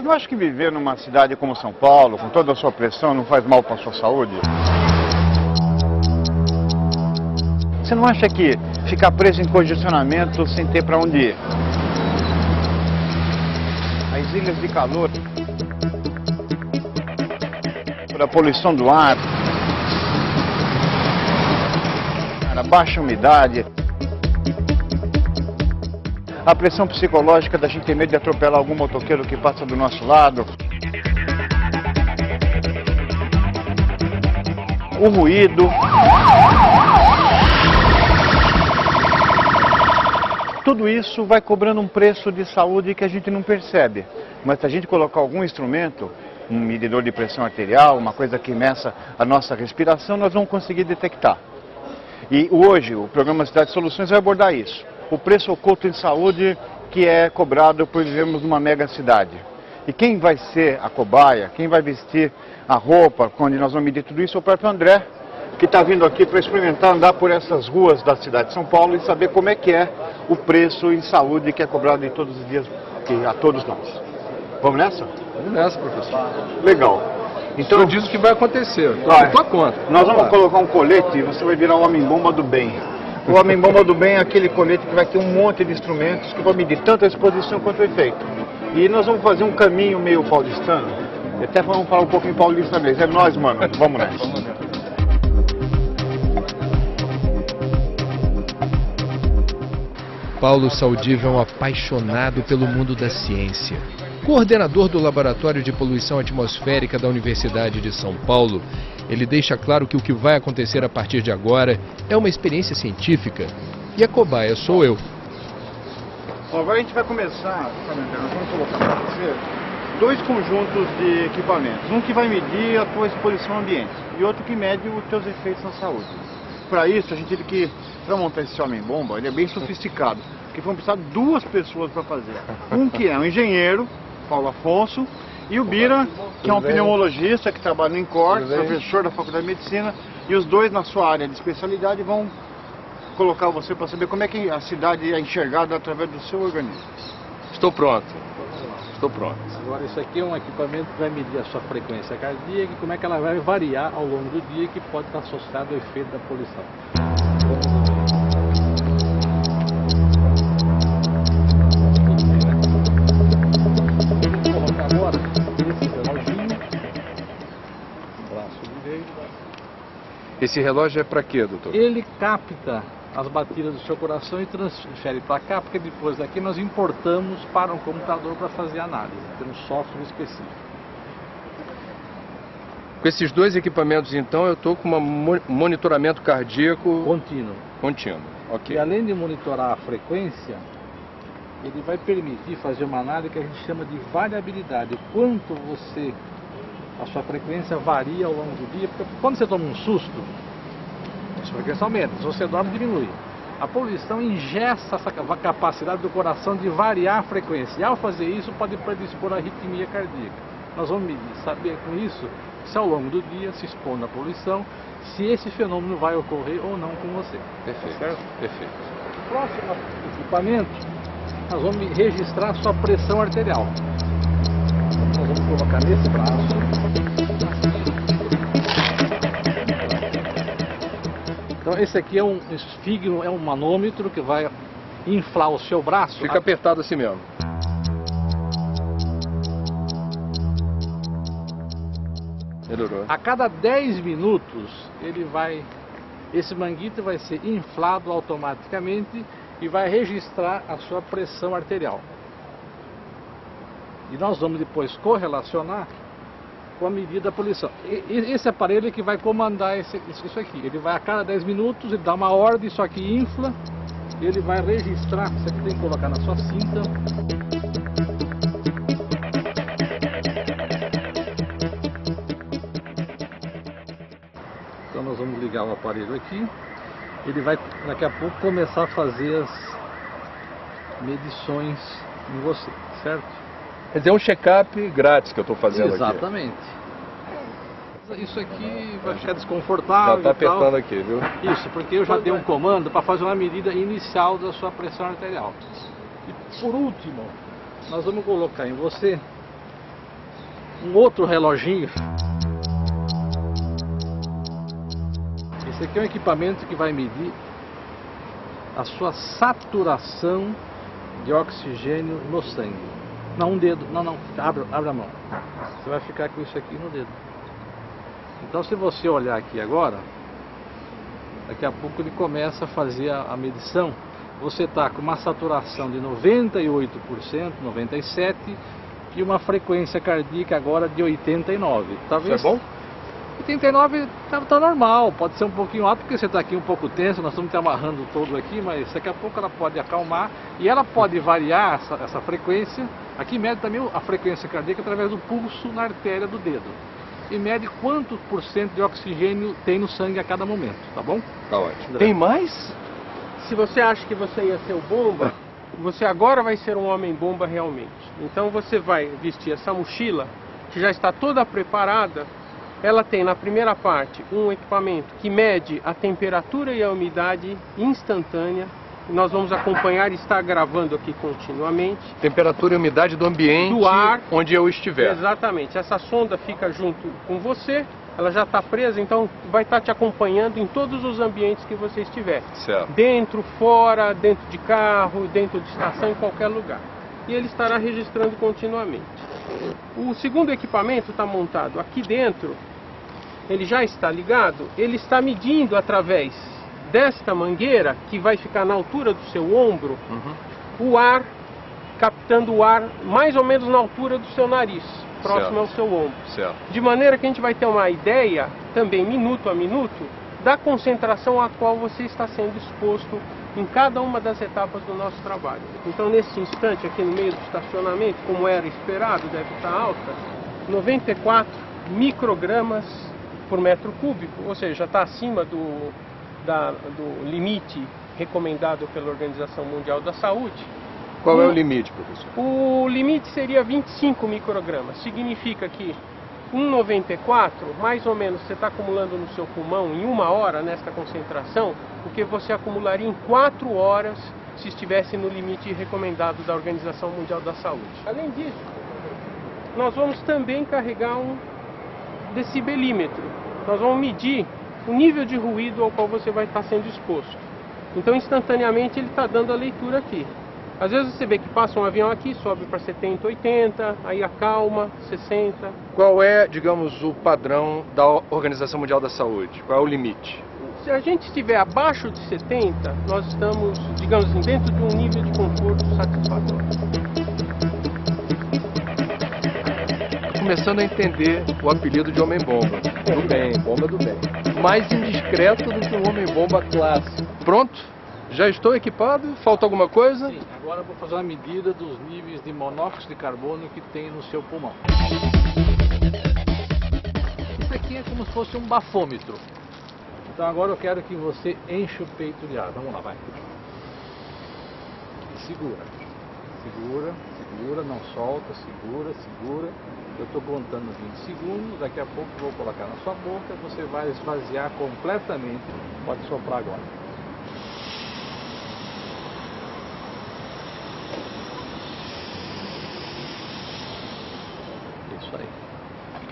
não acha que viver numa cidade como São Paulo, com toda a sua pressão, não faz mal para a sua saúde? Você não acha que ficar preso em congestionamento sem ter para onde ir? As ilhas de calor, a poluição do ar, a baixa umidade, a pressão psicológica da gente ter medo de atropelar algum motoqueiro que passa do nosso lado, o ruído. Tudo isso vai cobrando um preço de saúde que a gente não percebe. Mas se a gente colocar algum instrumento, um medidor de pressão arterial, uma coisa que meça a nossa respiração, nós vamos conseguir detectar. E hoje o programa Cidade Soluções vai abordar isso. O preço oculto em saúde que é cobrado por vivermos numa mega cidade. E quem vai ser a cobaia, quem vai vestir a roupa, onde nós vamos medir tudo isso, é o próprio André, que está vindo aqui para experimentar andar por essas ruas da cidade de São Paulo e saber como é que é o preço em saúde que é cobrado em todos os dias a todos nós. Vamos nessa? Vamos nessa, professor. Legal. Então, diz o que vai acontecer. Por tua conta. Nós vamos colocar um colete e você vai virar o homem-bomba do bem. O homem-bomba do bem é aquele colete que vai ter um monte de instrumentos que vão medir tanto a exposição quanto o efeito. E nós vamos fazer um caminho meio paulistano. E até vamos falar um pouco em paulista mesmo. É nóis, mano. Vamos nessa. Paulo Saldiva é um apaixonado pelo mundo da ciência. Coordenador do Laboratório de Poluição Atmosférica da Universidade de São Paulo, ele deixa claro que o que vai acontecer a partir de agora é uma experiência científica e a cobaia sou eu. Bom, agora a gente vai começar, nós vamos colocar para você dois conjuntos de equipamentos. Um que vai medir a tua exposição ao ambiente e outro que mede os teus efeitos na saúde. Para isso, a gente teve que, para montar esse homem-bomba, ele é bem sofisticado, porque vão precisar duas pessoas para fazer. Um que é um engenheiro, Paulo Afonso, e o Bira, que é um pneumologista que trabalha no INCOR, professor da Faculdade de Medicina, e os dois na sua área de especialidade vão colocar você para saber como é que a cidade é enxergada através do seu organismo. Estou pronto. Estou pronto. Agora, isso aqui é um equipamento que vai medir a sua frequência cardíaca e como é que ela vai variar ao longo do dia, que pode estar associado ao efeito da poluição. Vou colocar agora esse reloginho no braço direito. Esse relógio é para quê, doutor? Ele capta as batidas do seu coração e transfere para cá, porque depois daqui nós importamos para um computador para fazer análise. Tem um software específico. Com esses dois equipamentos, então, eu estou com um monitoramento cardíaco contínuo. Ok. E além de monitorar a frequência, ele vai permitir fazer uma análise que a gente chama de variabilidade. O quanto a sua frequência varia ao longo do dia, porque quando você toma um susto, a sua frequência aumenta, se você dorme, diminui. A poluição ingesta essa capacidade do coração de variar a frequência. E ao fazer isso, pode predispor a arritmia cardíaca. Nós vamos saber com isso se ao longo do dia, se expondo à poluição, se esse fenômeno vai ocorrer ou não com você. Perfeito. Certo? Perfeito. No próximo equipamento, nós vamos registrar a sua pressão arterial. Nós vamos colocar nesse braço. Então esse aqui é um esfigmo, é um manômetro que vai inflar o seu braço. Fica apertado assim mesmo. Melhorou. A cada 10 minutos esse manguito vai ser inflado automaticamente e vai registrar a sua pressão arterial. E nós vamos depois correlacionar com a medida da poluição. Esse aparelho é que vai comandar isso aqui. Ele vai a cada 10 minutos, ele dá uma ordem, isso aqui infla, e ele vai registrar. Isso aqui tem que colocar na sua cinta. Então nós vamos ligar o aparelho aqui. Ele vai daqui a pouco começar a fazer as medições em você, certo? Quer dizer, é um check-up grátis que eu estou fazendo. Exatamente. Aqui. Isso aqui vai ficar desconfortável. Já está apertando aqui, viu? Isso, porque eu já dei um comando para fazer uma medida inicial da sua pressão arterial. E por último, nós vamos colocar em você um outro reloginho. Esse aqui é um equipamento que vai medir a sua saturação de oxigênio no sangue. Não, um dedo. Não. Abra a mão. Você vai ficar com isso aqui no dedo. Então, se você olhar aqui agora, daqui a pouco ele começa a fazer a medição. Você está com uma saturação de 98%, 97% e uma frequência cardíaca agora de 89%. Talvez... Isso é bom? 89 tá normal, pode ser um pouquinho alto porque você está aqui um pouco tenso, nós estamos te amarrando todo aqui, mas daqui a pouco ela pode acalmar e ela pode variar essa frequência. Aqui mede também a frequência cardíaca através do pulso na artéria do dedo. E mede quanto por cento de oxigênio tem no sangue a cada momento, tá bom? Tá ótimo. Tem mais? Se você acha que você ia ser o bomba, você agora vai ser um homem-bomba realmente. Então você vai vestir essa mochila, que já está toda preparada. Ela tem na primeira parte um equipamento que mede a temperatura e a umidade instantânea. Nós vamos acompanhar e estar gravando aqui continuamente. Temperatura e umidade do ambiente do ar, onde eu estiver. Exatamente. Essa sonda fica junto com você, ela já está presa, então vai estar te acompanhando em todos os ambientes que você estiver. Certo. Dentro, fora, dentro de carro, dentro de estação, em qualquer lugar. E ele estará registrando continuamente. O segundo equipamento está montado aqui dentro. Ele já está ligado, ele está medindo através desta mangueira, que vai ficar na altura do seu ombro, o ar, captando o ar mais ou menos na altura do seu nariz, próximo ao seu ombro. Certo. De maneira que a gente vai ter uma ideia, também minuto a minuto, da concentração a qual você está sendo exposto em cada uma das etapas do nosso trabalho. Então, nesse instante, aqui no meio do estacionamento, como era esperado, deve estar alta, 94 microgramas por metro cúbico, ou seja, está acima do limite recomendado pela Organização Mundial da Saúde. Qual é o limite, professor? O limite seria 25 microgramas. Significa que 1,94, mais ou menos, você está acumulando no seu pulmão em 1 hora, nesta concentração, o que você acumularia em 4 horas se estivesse no limite recomendado da Organização Mundial da Saúde. Além disso, nós vamos também carregar um decibelímetro. Nós vamos medir o nível de ruído ao qual você vai estar sendo exposto. Então, instantaneamente, ele está dando a leitura aqui. Às vezes você vê que passa um avião aqui, sobe para 70, 80, aí acalma, 60. Qual é, digamos, o padrão da Organização Mundial da Saúde? Qual é o limite? Se a gente estiver abaixo de 70, nós estamos, digamos assim, dentro de um nível de conforto satisfatório. Começando a entender o apelido de Homem-Bomba. Do bem, bomba do bem. Mais indiscreto do que um Homem-Bomba clássico. Pronto? Já estou equipado? Falta alguma coisa? Sim, agora eu vou fazer uma medida dos níveis de monóxido de carbono que tem no seu pulmão. Isso aqui é como se fosse um bafômetro. Então agora eu quero que você enche o peito de ar. Vamos lá, vai. Segura. Segura, segura, não solta, segura, segura. Eu estou contando 20 segundos, daqui a pouco eu vou colocar na sua boca, você vai esvaziar completamente. Pode soprar agora. Isso aí.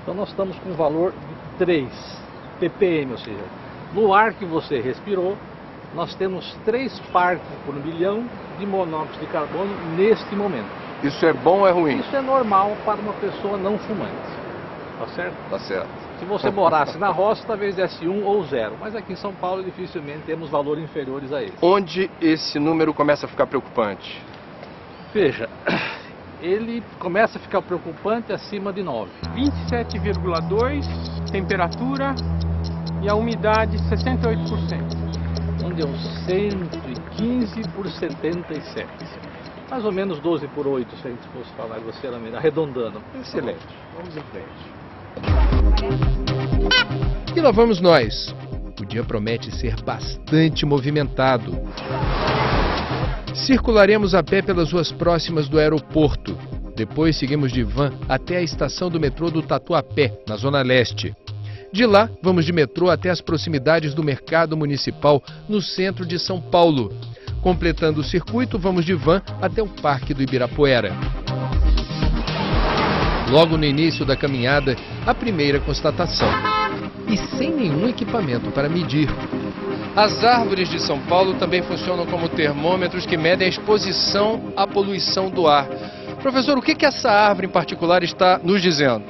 Então nós estamos com um valor de 3 ppm, ou seja, no ar que você respirou, nós temos 3 partes por milhão de monóxido de carbono neste momento. Isso é bom ou é ruim? Isso é normal para uma pessoa não fumante. Tá certo? Tá certo. Se você morasse na roça, talvez desse 1 ou 0. Mas aqui em São Paulo, dificilmente temos valores inferiores a esse. Onde esse número começa a ficar preocupante? Veja, ele começa a ficar preocupante acima de 9. 27,2, temperatura e a umidade 68%. Então deu 115 por 77. Mais ou menos 12 por 8, se a gente fosse falar grosseiramente, arredondando. Excelente. Vamos em frente. E lá vamos nós. O dia promete ser bastante movimentado. Circularemos a pé pelas ruas próximas do aeroporto. Depois seguimos de van até a estação do metrô do Tatuapé, na Zona Leste. De lá, vamos de metrô até as proximidades do Mercado Municipal, no centro de São Paulo. Completando o circuito, vamos de van até o Parque do Ibirapuera. Logo no início da caminhada, a primeira constatação. E sem nenhum equipamento para medir. As árvores de São Paulo também funcionam como termômetros que medem a exposição à poluição do ar. Professor, o que essa árvore em particular está nos dizendo?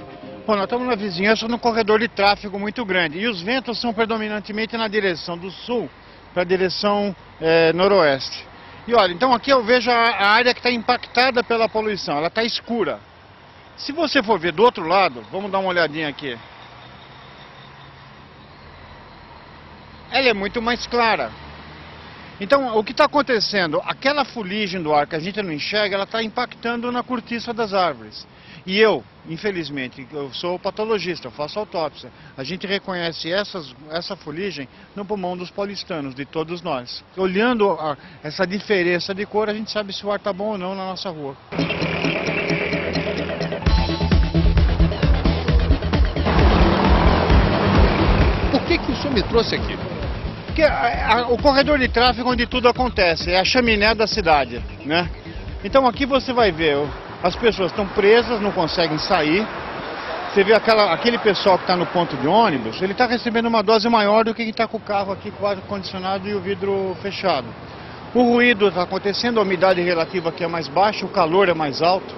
Bom, nós estamos na vizinhança num corredor de tráfego muito grande e os ventos são predominantemente na direção do sul para a direção noroeste. E olha, então aqui eu vejo a área que está impactada pela poluição, ela está escura. Se você for ver do outro lado, vamos dar uma olhadinha aqui. Ela é muito mais clara. Então, o que está acontecendo? Aquela fuligem do ar que a gente não enxerga, ela está impactando na cortiça das árvores. E eu, infelizmente, eu sou patologista, eu faço autópsia. A gente reconhece essa fuligem no pulmão dos paulistanos, de todos nós. Olhando essa diferença de cor, a gente sabe se o ar está bom ou não na nossa rua. Por que o senhor me trouxe aqui? Porque o corredor de tráfego onde tudo acontece, é a chaminé da cidade, né? Então aqui você vai ver, as pessoas estão presas, não conseguem sair. Você vê aquele pessoal que está no ponto de ônibus, ele está recebendo uma dose maior do que quem está com o carro aqui com o ar-condicionado e o vidro fechado. O ruído está acontecendo, a umidade relativa aqui é mais baixa, o calor é mais alto.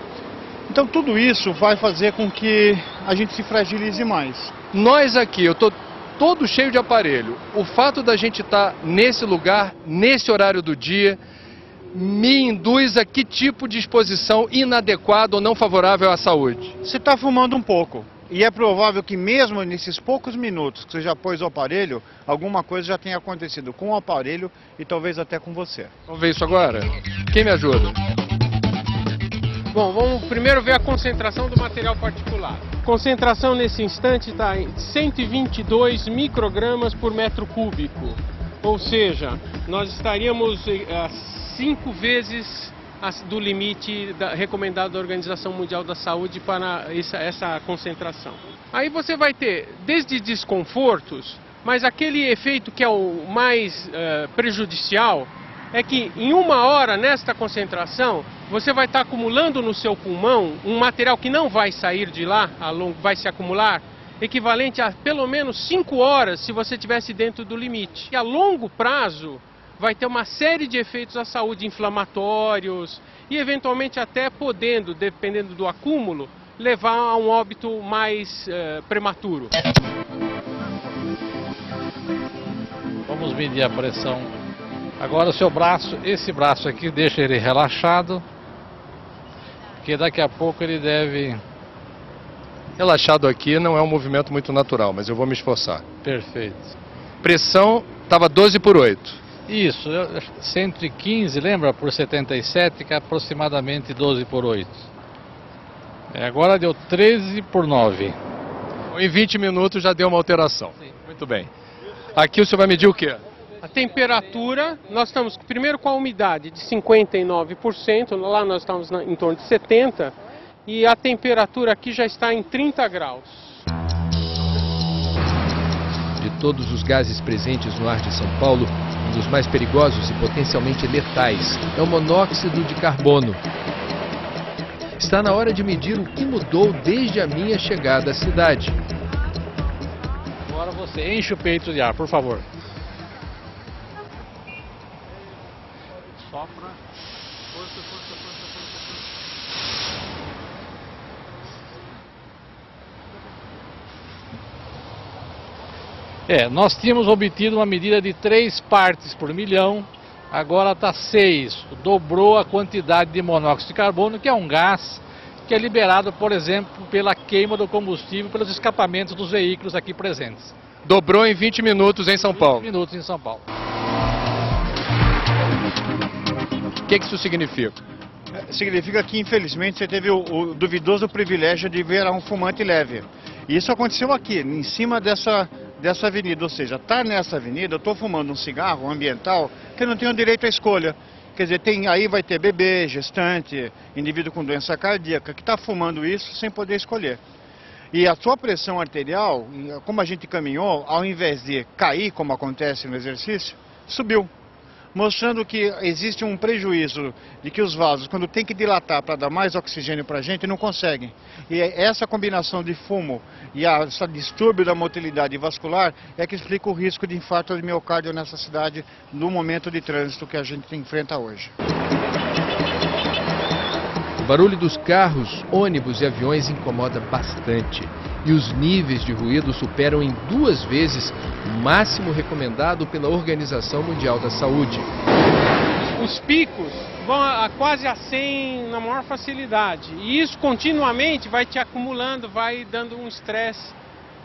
Então tudo isso vai fazer com que a gente se fragilize mais. Nós aqui, eu estou todo cheio de aparelho. O fato da gente estar nesse lugar, nesse horário do dia, me induz a que tipo de exposição inadequada ou não favorável à saúde? Você está fumando um pouco. E é provável que mesmo nesses poucos minutos que você já pôs o aparelho, alguma coisa já tenha acontecido com o aparelho e talvez até com você. Vamos ver isso agora? Quem me ajuda? Bom, vamos primeiro ver a concentração do material particulado. A concentração nesse instante está em 122 microgramas por metro cúbico. Ou seja, nós estaríamos 5 vezes do limite recomendado da Organização Mundial da Saúde para essa concentração. Aí você vai ter desde desconfortos, mas aquele efeito que é o mais prejudicial é que em 1 hora nesta concentração você vai estar acumulando no seu pulmão um material que não vai sair de lá, vai se acumular, equivalente a pelo menos 5 horas se você estivesse dentro do limite. E a longo prazo vai ter uma série de efeitos à saúde inflamatórios e eventualmente até podendo, dependendo do acúmulo, levar a um óbito mais prematuro. Vamos medir a pressão. Agora o seu braço, esse braço aqui, deixa ele relaxado, porque daqui a pouco ele deve... Relaxado aqui não é um movimento muito natural, mas eu vou me esforçar. Perfeito. Pressão estava 12 por 8. Isso, 115, lembra, por 77, que é aproximadamente 12 por 8. Agora deu 13 por 9. Em 20 minutos já deu uma alteração. Sim. Muito bem. Aqui o senhor vai medir o quê? A temperatura, nós estamos primeiro com a umidade de 59%, lá nós estamos em torno de 70%, e a temperatura aqui já está em 30 graus. De todos os gases presentes no ar de São Paulo, um dos mais perigosos e potencialmente letais é o monóxido de carbono. Está na hora de medir o que mudou desde a minha chegada à cidade. Agora você enche o peito de ar, por favor. Sopra. Força, força, força, força. Nós tínhamos obtido uma medida de 3 partes por milhão, agora está 6, dobrou a quantidade de monóxido de carbono, que é um gás que é liberado, por exemplo, pela queima do combustível, pelos escapamentos dos veículos aqui presentes. Dobrou em 20 minutos em São Paulo. 20 minutos em São Paulo. O que isso significa? Significa que, infelizmente, você teve o duvidoso privilégio de ver um fumante leve. E isso aconteceu aqui, em cima dessa avenida. Ou seja, tá nessa avenida, eu estou fumando um cigarro ambiental que eu não tenho direito à escolha. Quer dizer, aí vai ter bebê, gestante, indivíduo com doença cardíaca, que está fumando isso sem poder escolher. E a sua pressão arterial, como a gente caminhou, ao invés de cair, como acontece no exercício, subiu. mostrando que existe um prejuízo de que os vasos, quando tem que dilatar para dar mais oxigênio para a gente, não conseguem. E essa combinação de fumo e esse distúrbio da motilidade vascular é que explica o risco de infarto de miocárdio nessa cidade no momento de trânsito que a gente enfrenta hoje. O barulho dos carros, ônibus e aviões incomoda bastante. E os níveis de ruído superam em 2 vezes o máximo recomendado pela Organização Mundial da Saúde. Os picos vão quase a 100 na maior facilidade. E isso continuamente vai te acumulando, vai dando um estresse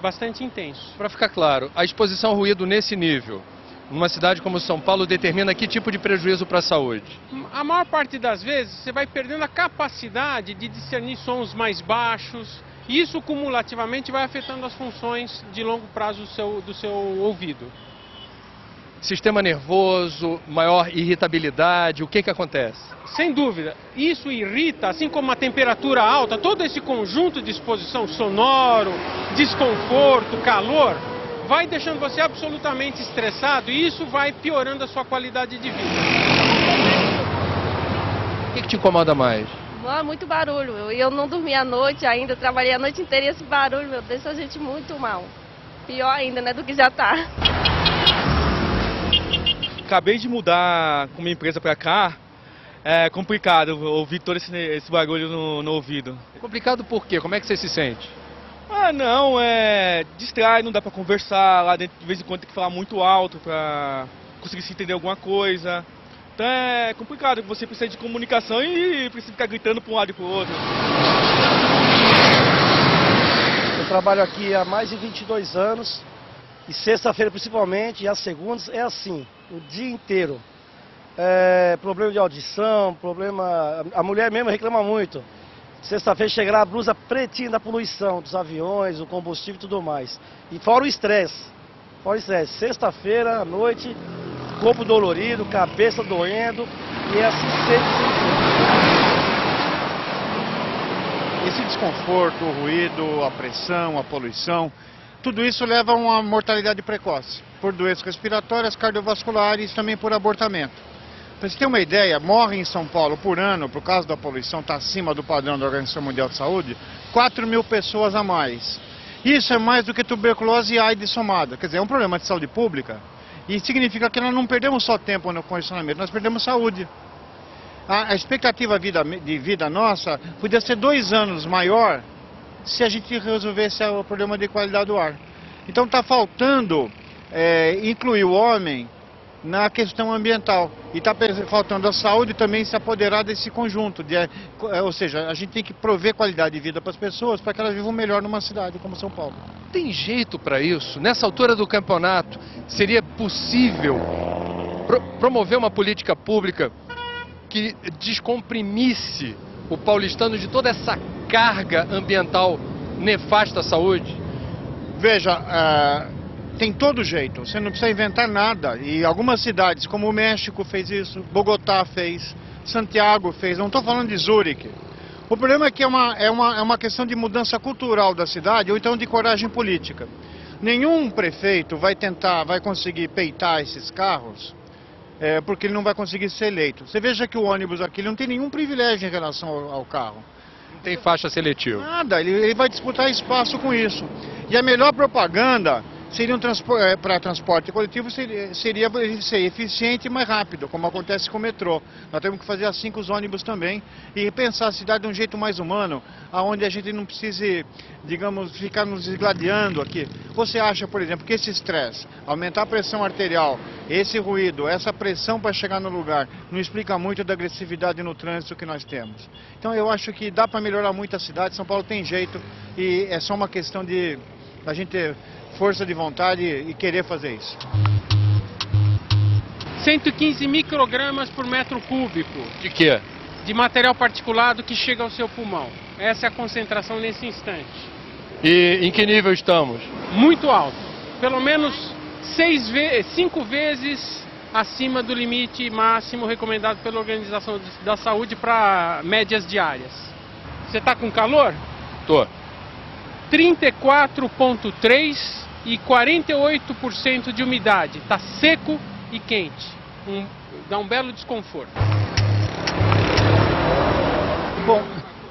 bastante intenso. Para ficar claro, a exposição ao ruído nesse nível, numa cidade como São Paulo, determina que tipo de prejuízo para a saúde? A maior parte das vezes você vai perdendo a capacidade de discernir sons mais baixos. Isso cumulativamente vai afetando as funções de longo prazo do seu ouvido. Sistema nervoso, maior irritabilidade, o que acontece? Sem dúvida, isso irrita, assim como a temperatura alta, todo esse conjunto de exposição sonoro, desconforto, calor, vai deixando você absolutamente estressado e isso vai piorando a sua qualidade de vida. O que te incomoda mais? Muito barulho, eu não dormi à noite ainda, trabalhei a noite inteira e esse barulho, meu, deixa a gente muito mal. Pior ainda, né, do que já tá. Acabei de mudar com minha empresa pra cá, é complicado ouvir todo esse barulho no ouvido. É complicado por quê? Como é que você se sente? Não, distrai, não dá pra conversar, lá dentro de vez em quando tem que falar muito alto pra conseguir se entender alguma coisa. Então é complicado, você precisa de comunicação e precisa ficar gritando para um lado e para o outro. Eu trabalho aqui há mais de 22 anos e sexta-feira principalmente e às segundas é assim, o dia inteiro. Problema de audição, a mulher mesmo reclama muito. Sexta-feira chega lá a blusa pretinha da poluição dos aviões, o combustível e tudo mais. E fora o estresse. Sexta-feira à noite, corpo dolorido, cabeça doendo e é assim sempre. Esse desconforto, o ruído, a pressão, a poluição, tudo isso leva a uma mortalidade precoce por doenças respiratórias, cardiovasculares e também por abortamento. Para você ter uma ideia, morrem em São Paulo por ano, por causa da poluição, está acima do padrão da Organização Mundial de Saúde, 4.000 pessoas a mais. Isso é mais do que tuberculose e AIDS somada, quer dizer, é um problema de saúde pública. E significa que nós não perdemos só tempo no condicionamento, nós perdemos saúde. A expectativa de vida nossa podia ser 2 anos maior se a gente resolvesse o problema de qualidade do ar. Então está faltando incluir o homem na questão ambiental. E está faltando a saúde também se apoderar desse conjunto. Ou seja, a gente tem que prover qualidade de vida para as pessoas para que elas vivam melhor numa cidade como São Paulo. Tem jeito para isso? Nessa altura do campeonato, seria possível promover uma política pública que descomprimisse o paulistano de toda essa carga ambiental nefasta à saúde? Veja, tem todo jeito, você não precisa inventar nada. E algumas cidades, como o México fez isso, Bogotá fez, Santiago fez, não estou falando de Zurique. O problema é que é uma questão de mudança cultural da cidade ou então de coragem política. Nenhum prefeito vai conseguir peitar esses carros porque ele não vai conseguir ser eleito. Você veja que o ônibus aqui ele não tem nenhum privilégio em relação ao carro. Não tem faixa seletiva. Nada, ele vai disputar espaço com isso. E a melhor propaganda seria para transporte coletivo seria ser eficiente e mais rápido, como acontece com o metrô. Nós temos que fazer assim com os ônibus também e pensar a cidade de um jeito mais humano, onde a gente não precise, digamos, ficar nos esgladiando aqui. Você acha, por exemplo, que esse estresse, aumentar a pressão arterial, esse ruído, essa pressão para chegar no lugar, não explica muito da agressividade no trânsito que nós temos? Então eu acho que dá para melhorar muito a cidade, São Paulo tem jeito e é só uma questão de a gente ter força de vontade e querer fazer isso. 115 microgramas por metro cúbico. De quê? De material particulado que chega ao seu pulmão. Essa é a concentração nesse instante. E em que nível estamos? Muito alto. Pelo menos 5 vezes acima do limite máximo recomendado pela Organização da Saúde para médias diárias. Você está com calor? Tô. 34,3 e 48% de umidade. Está seco e quente. dá um belo desconforto. Bom,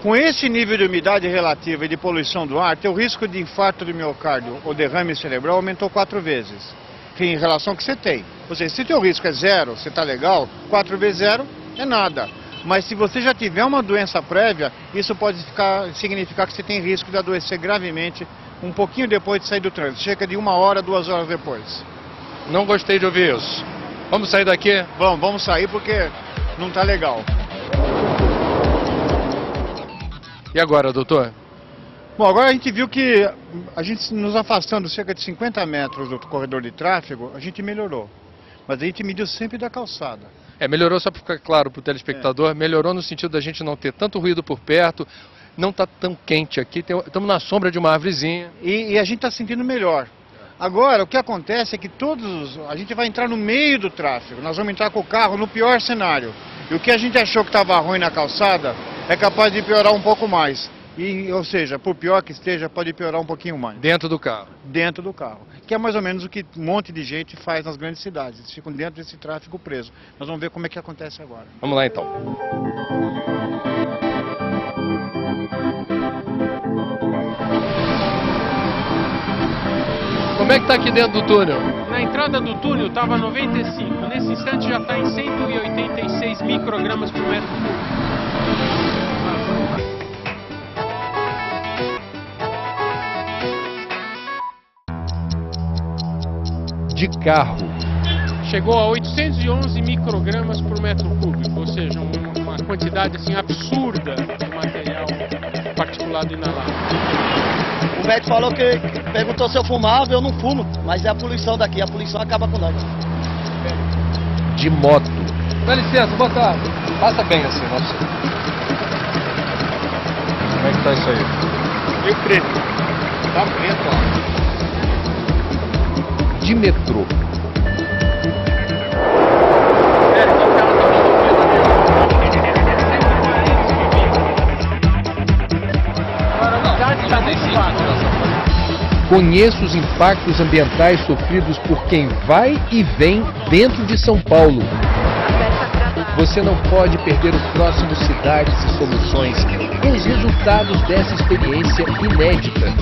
com esse nível de umidade relativa e de poluição do ar, teu risco de infarto do miocárdio ou derrame cerebral aumentou 4 vezes em relação ao que você tem. Ou seja, se teu risco é 0, você está legal, 4 vezes 0 é nada. Mas se você já tiver uma doença prévia, isso pode significar que você tem risco de adoecer gravemente um pouquinho depois de sair do trânsito, cerca de 1 hora, 2 horas depois. Não gostei de ouvir isso. Vamos sair daqui? Vamos sair porque não está legal. E agora, doutor? Bom, agora a gente viu que a gente nos afastando cerca de 50 metros do corredor de tráfego, a gente melhorou. Mas a gente mediu sempre da calçada. Melhorou, só para ficar claro para o telespectador, melhorou no sentido da gente não ter tanto ruído por perto, não está tão quente aqui, estamos na sombra de uma árvorezinha. E a gente está sentindo melhor. Agora, o que acontece é que a gente vai entrar no meio do tráfego, nós vamos entrar com o carro no pior cenário. E o que a gente achou que estava ruim na calçada é capaz de piorar um pouco mais. Ou seja, por pior que esteja, pode piorar um pouquinho mais. Dentro do carro? Dentro do carro. Que é mais ou menos o que um monte de gente faz nas grandes cidades. Eles ficam dentro desse tráfego preso. Nós vamos ver como é que acontece agora. Vamos lá então. Como é que está aqui dentro do túnel? Na entrada do túnel estava 95. Nesse instante já está em 186 microgramas por metro cúbico. De carro. Chegou a 811 microgramas por metro cúbico, ou seja, uma quantidade assim absurda de material particulado inalado. O médico falou que perguntou se eu fumava, eu não fumo, mas é a poluição daqui, a poluição acaba com nós. De moto. Dá licença, boa tarde. Passa bem assim, nossa. Como é que tá isso aí? E o preto? Tá preto, ó. De metrô. Conheça os impactos ambientais sofridos por quem vai e vem dentro de São Paulo. Você não pode perder o próximo Cidades e Soluções, os resultados dessa experiência inédita.